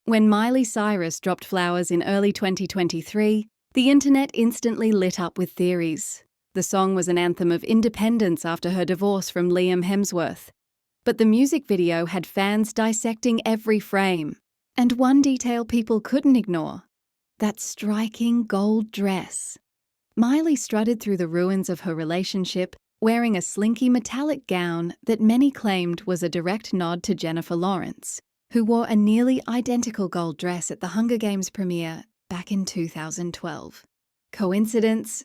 When Miley Cyrus dropped flowers in early 2023, the internet instantly lit up with theories. The song was an anthem of independence after her divorce from Liam Hemsworth. But the music video had fans dissecting every frame. And one detail people couldn't ignore: that striking gold dress. Miley strutted through the ruins of her relationship, wearing a slinky metallic gown that many claimed was a direct nod to Jennifer Lawrence, who wore a nearly identical gold dress at the Hunger Games premiere back in 2012. Coincidence?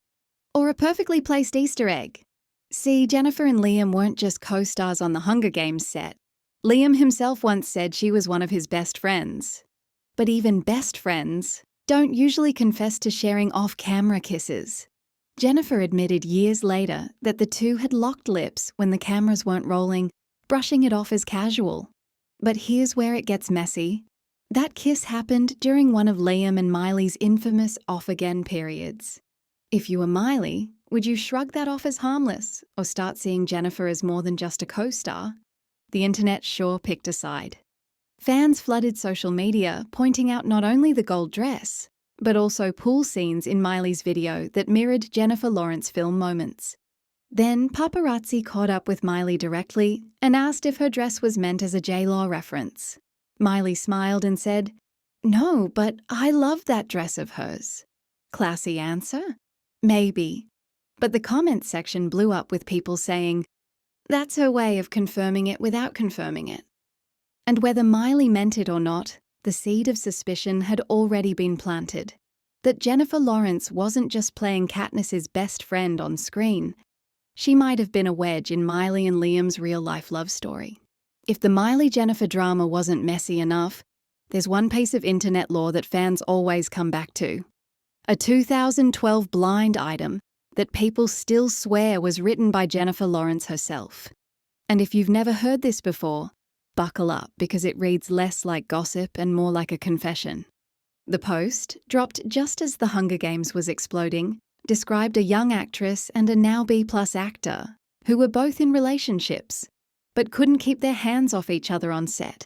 Or a perfectly placed Easter egg? See, Jennifer and Liam weren't just co-stars on the Hunger Games set. Liam himself once said she was one of his best friends. But even best friends don't usually confess to sharing off-camera kisses. Jennifer admitted years later that the two had locked lips when the cameras weren't rolling, brushing it off as casual. But here's where it gets messy. That kiss happened during one of Liam and Miley's infamous off-again periods. If you were Miley, would you shrug that off as harmless or start seeing Jennifer as more than just a co-star? The internet sure picked a side. Fans flooded social media, pointing out not only the gold dress, but also pool scenes in Miley's video that mirrored Jennifer Lawrence film moments. Then paparazzi caught up with Miley directly and asked if her dress was meant as a J-Law reference. Miley smiled and said, "No, but I love that dress of hers." Classy answer? Maybe. But the comments section blew up with people saying, "That's her way of confirming it without confirming it." And whether Miley meant it or not, the seed of suspicion had already been planted. That Jennifer Lawrence wasn't just playing Katniss's best friend on screen. She might have been a wedge in Miley and Liam's real-life love story. If the Miley-Jennifer drama wasn't messy enough, there's one piece of internet lore that fans always come back to. A 2012 blind item that people still swear was written by Jennifer Lawrence herself. And if you've never heard this before, buckle up, because it reads less like gossip and more like a confession. The post, dropped just as the Hunger Games was exploding, described a young actress and a now B+ actor who were both in relationships, but couldn't keep their hands off each other on set.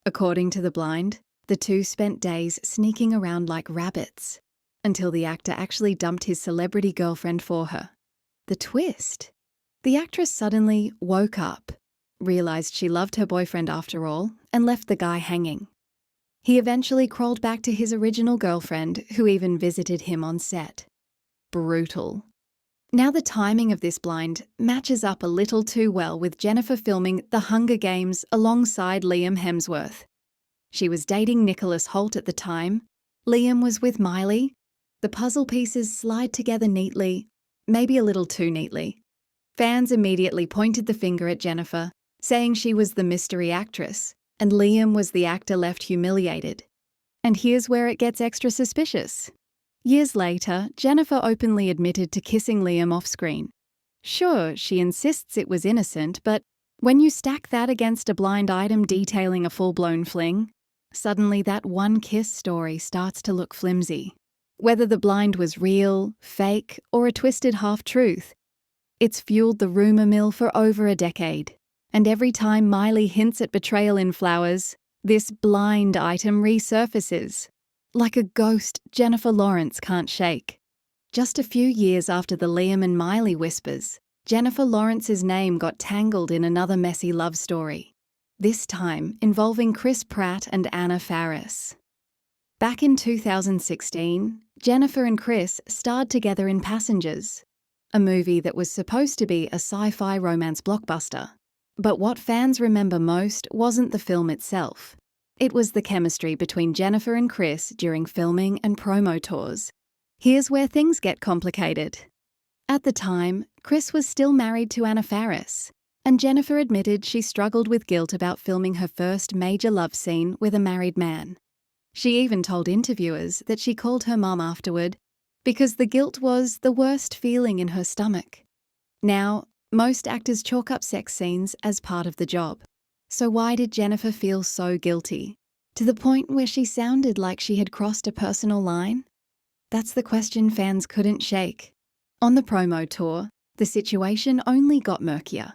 According to the blind, the two spent days sneaking around like rabbits, until the actor actually dumped his celebrity girlfriend for her. The twist? The actress suddenly woke up, realized she loved her boyfriend after all, and left the guy hanging. He eventually crawled back to his original girlfriend, who even visited him on set. Brutal. Now the timing of this blind matches up a little too well with Jennifer filming The Hunger Games alongside Liam Hemsworth. She was dating Nicholas Hoult at the time. Liam was with Miley. The puzzle pieces slide together neatly, maybe a little too neatly. Fans immediately pointed the finger at Jennifer, saying she was the mystery actress, and Liam was the actor left humiliated. And here's where it gets extra suspicious. Years later, Jennifer openly admitted to kissing Liam off-screen. Sure, she insists it was innocent, but when you stack that against a blind item detailing a full-blown fling, suddenly that one kiss story starts to look flimsy. Whether the blind was real, fake, or a twisted half-truth, it's fueled the rumor mill for over a decade. And every time Miley hints at betrayal in flowers, this blind item resurfaces. Like a ghost Jennifer Lawrence can't shake. Just a few years after the Liam and Miley whispers, Jennifer Lawrence's name got tangled in another messy love story, this time involving Chris Pratt and Anna Faris. Back in 2016, Jennifer and Chris starred together in Passengers, a movie that was supposed to be a sci-fi romance blockbuster. But what fans remember most wasn't the film itself. It was the chemistry between Jennifer and Chris during filming and promo tours. Here's where things get complicated. At the time, Chris was still married to Anna Faris, and Jennifer admitted she struggled with guilt about filming her first major love scene with a married man. She even told interviewers that she called her mom afterward because the guilt was the worst feeling in her stomach. Now, most actors chalk up sex scenes as part of the job. So why did Jennifer feel so guilty, to the point where she sounded like she had crossed a personal line? That's the question fans couldn't shake. On the promo tour, the situation only got murkier.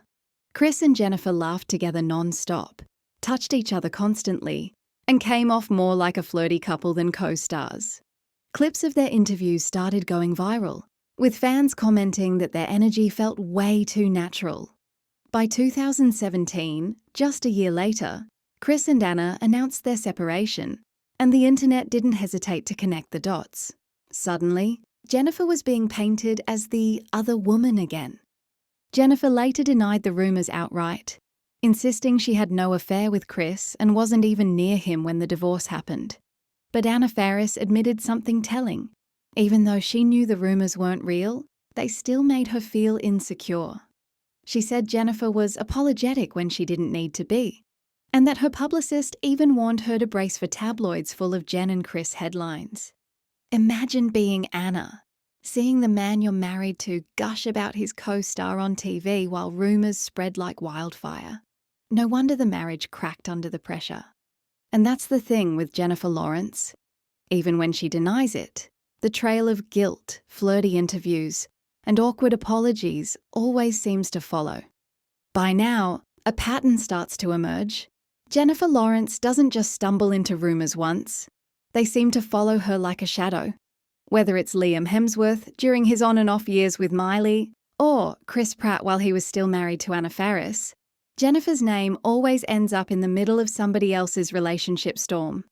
Chris and Jennifer laughed together non-stop, touched each other constantly, and came off more like a flirty couple than co-stars. Clips of their interviews started going viral, with fans commenting that their energy felt way too natural. By 2017, just a year later, Kris and Anna announced their separation, and the internet didn't hesitate to connect the dots. Suddenly, Jennifer was being painted as the other woman again. Jennifer later denied the rumours outright, insisting she had no affair with Kris and wasn't even near him when the divorce happened. But Anna Faris admitted something telling. Even though she knew the rumours weren't real, they still made her feel insecure. She said Jennifer was apologetic when she didn't need to be, and that her publicist even warned her to brace for tabloids full of Jen and Kris headlines. Imagine being Anna, seeing the man you're married to gush about his co-star on TV while rumours spread like wildfire. No wonder the marriage cracked under the pressure. And that's the thing with Jennifer Lawrence. Even when she denies it, the trail of guilt, flirty interviews, and awkward apologies always seems to follow. By now, a pattern starts to emerge. Jennifer Lawrence doesn't just stumble into rumours once. They seem to follow her like a shadow. Whether it's Liam Hemsworth during his on and off years with Miley, or Chris Pratt while he was still married to Anna Faris, Jennifer's name always ends up in the middle of somebody else's relationship storm.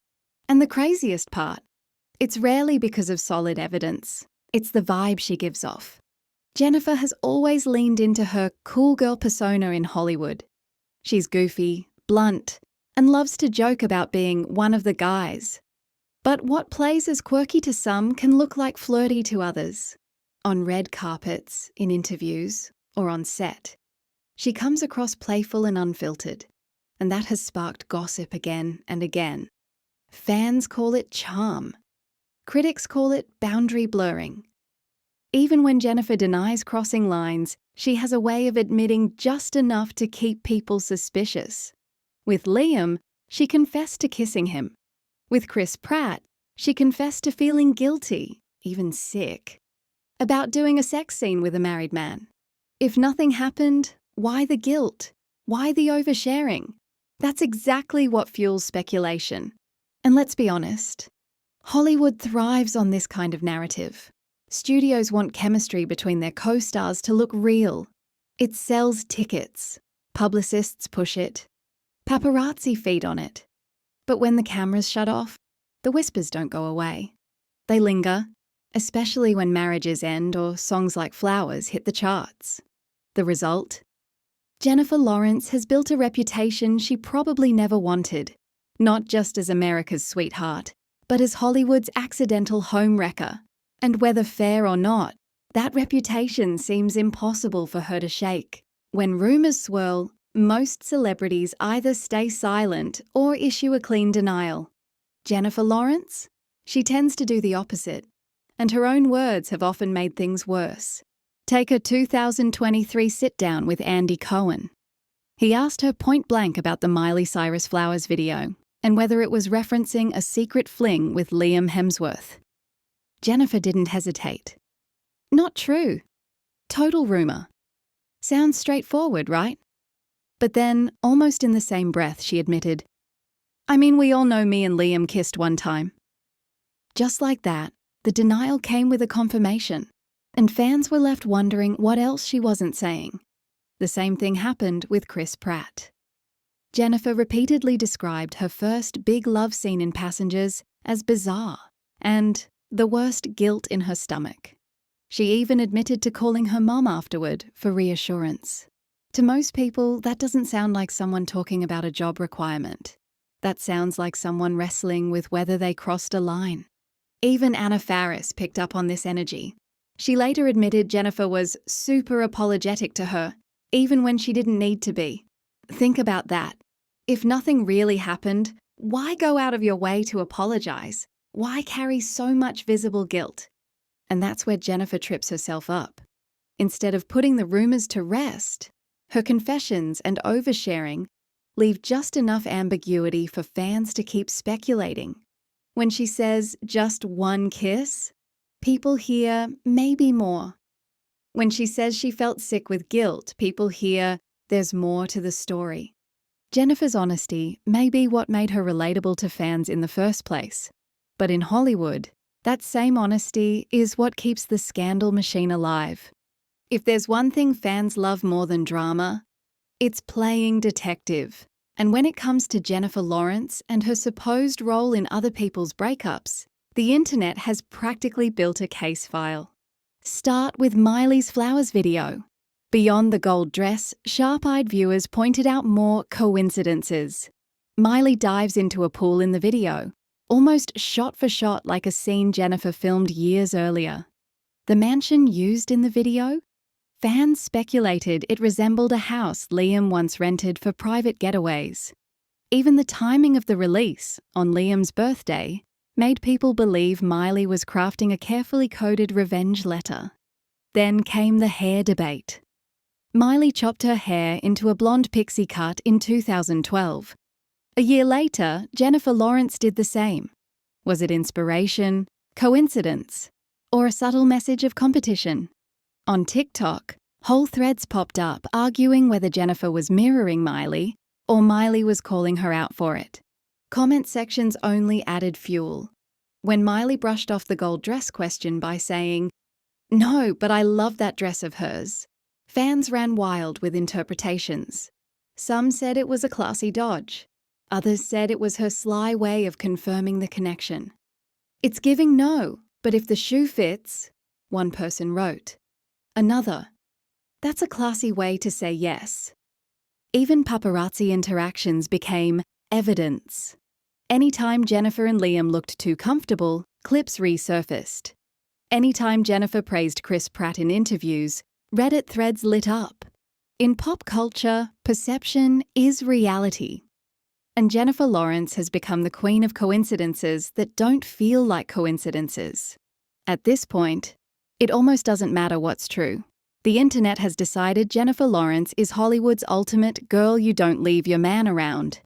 And the craziest part, it's rarely because of solid evidence. It's the vibe she gives off. Jennifer has always leaned into her cool girl persona in Hollywood. She's goofy, blunt, and loves to joke about being one of the guys. But what plays as quirky to some can look like flirty to others. On red carpets, in interviews, or on set. She comes across playful and unfiltered, and that has sparked gossip again and again. Fans call it charm. Critics call it boundary blurring. Even when Jennifer denies crossing lines, she has a way of admitting just enough to keep people suspicious. With Liam, she confessed to kissing him. With Chris Pratt, she confessed to feeling guilty, even sick, about doing a sex scene with a married man. If nothing happened, why the guilt? Why the oversharing? That's exactly what fuels speculation. And let's be honest, Hollywood thrives on this kind of narrative. Studios want chemistry between their co-stars to look real. It sells tickets. Publicists push it. Paparazzi feed on it. But when the cameras shut off, the whispers don't go away. They linger, especially when marriages end or songs like Flowers hit the charts. The result? Jennifer Lawrence has built a reputation she probably never wanted, not just as America's sweetheart, but as Hollywood's accidental homewrecker. And whether fair or not, that reputation seems impossible for her to shake. When rumours swirl, most celebrities either stay silent or issue a clean denial. Jennifer Lawrence? She tends to do the opposite, and her own words have often made things worse. Take her 2023 sit-down with Andy Cohen. He asked her point-blank about the Miley Cyrus Flowers video and whether it was referencing a secret fling with Liam Hemsworth. Jennifer didn't hesitate. Not true. Total rumour. Sounds straightforward, right? But then, almost in the same breath, she admitted, I mean, we all know me and Liam kissed one time. Just like that, the denial came with a confirmation, and fans were left wondering what else she wasn't saying. The same thing happened with Chris Pratt. Jennifer repeatedly described her first big love scene in Passengers as bizarre and the worst guilt in her stomach. She even admitted to calling her mom afterward for reassurance. To most people, that doesn't sound like someone talking about a job requirement. That sounds like someone wrestling with whether they crossed a line. Even Anna Faris picked up on this energy. She later admitted Jennifer was super apologetic to her, even when she didn't need to be. Think about that. If nothing really happened, why go out of your way to apologize? Why carry so much visible guilt? And that's where Jennifer trips herself up. Instead of putting the rumors to rest, her confessions and oversharing leave just enough ambiguity for fans to keep speculating. When she says just one kiss, people hear maybe more. When she says she felt sick with guilt, people hear there's more to the story. Jennifer's honesty may be what made her relatable to fans in the first place. But in Hollywood, that same honesty is what keeps the scandal machine alive. If there's one thing fans love more than drama, it's playing detective. And when it comes to Jennifer Lawrence and her supposed role in other people's breakups, the internet has practically built a case file. Start with Miley's Flowers video. Beyond the gold dress, sharp-eyed viewers pointed out more coincidences. Miley dives into a pool in the video, almost shot for shot like a scene Jennifer filmed years earlier. The mansion used in the video? Fans speculated it resembled a house Liam once rented for private getaways. Even the timing of the release, on Liam's birthday, made people believe Miley was crafting a carefully coded revenge letter. Then came the hair debate. Miley chopped her hair into a blonde pixie cut in 2012. A year later, Jennifer Lawrence did the same. Was it inspiration, coincidence, or a subtle message of competition? On TikTok, whole threads popped up arguing whether Jennifer was mirroring Miley or Miley was calling her out for it. Comment sections only added fuel. When Miley brushed off the gold dress question by saying, "No, but I love that dress of hers," fans ran wild with interpretations. Some said it was a classy dodge. Others said it was her sly way of confirming the connection. "It's giving no, but if the shoe fits," one person wrote. Another, "That's a classy way to say yes." Even paparazzi interactions became evidence. Anytime Jennifer and Liam looked too comfortable, clips resurfaced. Anytime Jennifer praised Chris Pratt in interviews, Reddit threads lit up. In pop culture, perception is reality. And Jennifer Lawrence has become the queen of coincidences that don't feel like coincidences. At this point, it almost doesn't matter what's true. The internet has decided Jennifer Lawrence is Hollywood's ultimate girl you don't leave your man around.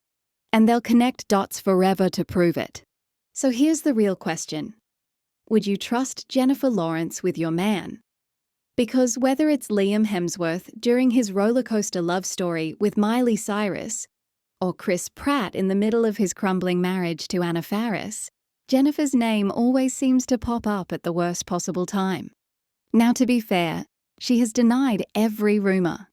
And they'll connect dots forever to prove it. So here's the real question. Would you trust Jennifer Lawrence with your man? Because whether it's Liam Hemsworth during his rollercoaster love story with Miley Cyrus, or Chris Pratt in the middle of his crumbling marriage to Anna Faris, Jennifer's name always seems to pop up at the worst possible time. Now, to be fair, she has denied every rumour.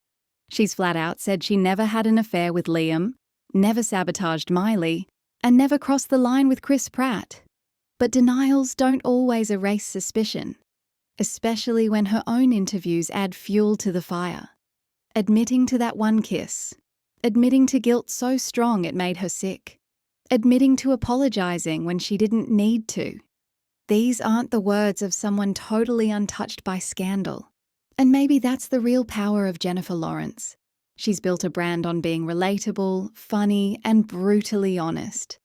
She's flat out said she never had an affair with Liam, never sabotaged Miley, and never crossed the line with Chris Pratt. But denials don't always erase suspicion, especially when her own interviews add fuel to the fire. Admitting to that one kiss, admitting to guilt so strong it made her sick, admitting to apologising when she didn't need to. These aren't the words of someone totally untouched by scandal. And maybe that's the real power of Jennifer Lawrence. She's built a brand on being relatable, funny, and brutally honest.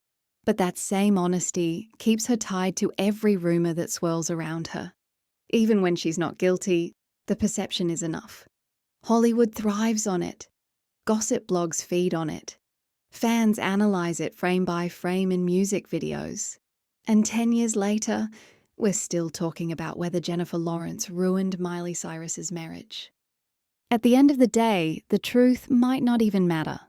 But that same honesty keeps her tied to every rumour that swirls around her. Even when she's not guilty, the perception is enough. Hollywood thrives on it. Gossip blogs feed on it. Fans analyse it frame by frame in music videos. And 10 years later, we're still talking about whether Jennifer Lawrence ruined Miley Cyrus's marriage. At the end of the day, the truth might not even matter.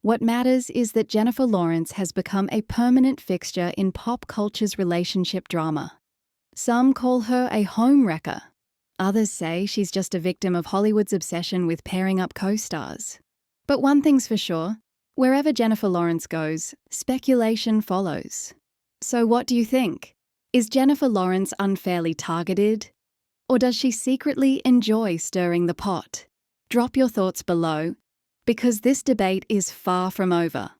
What matters is that Jennifer Lawrence has become a permanent fixture in pop culture's relationship drama. Some call her a home wrecker. Others say she's just a victim of Hollywood's obsession with pairing up co-stars. But one thing's for sure, wherever Jennifer Lawrence goes, speculation follows. So what do you think? Is Jennifer Lawrence unfairly targeted? Or does she secretly enjoy stirring the pot? Drop your thoughts below, because this debate is far from over.